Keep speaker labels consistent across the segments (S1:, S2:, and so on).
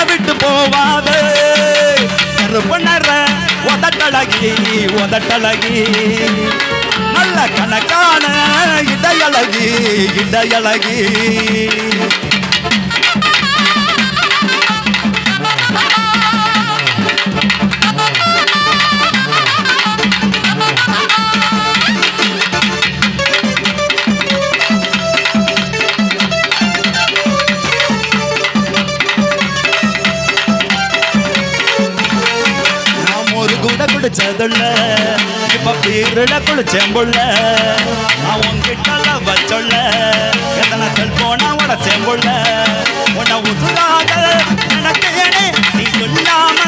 S1: விட்டு போவாது கருப்பு நிற உதட்டழகி உதட்டழகி நல்ல கணக்கான இடையழகி இடையழகி குடிச்சதுள்ள இப்ப பீருல குளிச்சேம்புள்ள அவன் கிட்டல வச்சொல்ல எத்தனை செல்போனா உடச்சேம்புள்ள உன்னை உசுராக நினைக்கையனே நீ சொல்லாம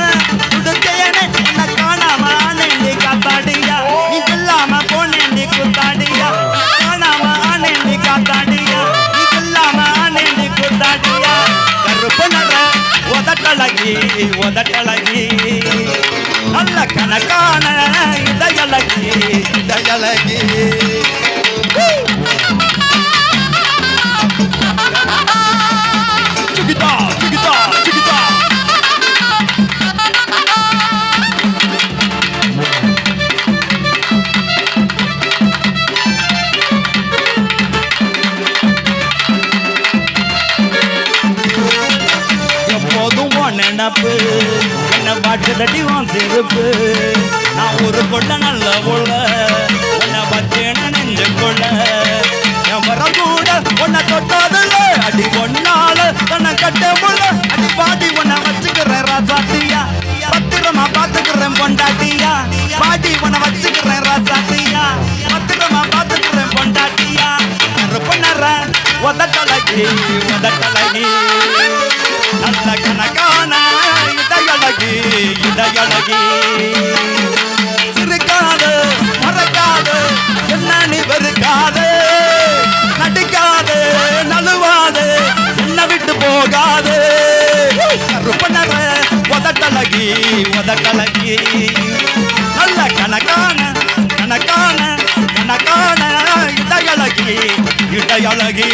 S1: குடுக்கையனே உன்னை காணாம ஆனேண்டி காத்தாடியா நீ சொல்லாம போனேண்டி குத்தாடியா காணாம ஆனேண்டி காத்தாடியா நீ சொல்லாம ஆனேண்டி குத்தாடியா கருப்பு நட உதட்டழகி உதட்டழகி நல்ல கணக்கான இடையழகி இடையழகி சுகிதா சுகிதா சுகிதா எப்போதும் நினப்பு என்ன பாட்டுதடி உன் சிறுப்பு நான் ஒரு கொள்ள நல்ல கொள்ள உன்னை பச்சேன நெஞ்சு கொள்ள என் வர கூட உன்னை தொட்டாதுல அடி ஒன்னால தன்னை கட்ட முள்ள அடி பாடி உன்னை வச்சுக்கிறேன் ராசாத்தியா பத்திரமா பாத்துக்கிறேன் பொண்டாட்டியா பாடி உன்னை வச்சுக்கிறேன் ராசாத்தியா பத்திரமா பாத்துக்கிறேன் பொண்டாட்டியா பொண்ணற உதட்டழகி உதட்டழகி நல்ல கணக்கான இடையழகி இடையழகி சிறுக்காது மறக்காது என்ன நீ வெறுக்காது நடிக்காது நழுவாது என்ன விட்டு போகாது கருப்பணர உதட்டழகி உதட்டழகி நல்ல கணக்கான கணக்கான கணக்கான இடையழகி இடையழகி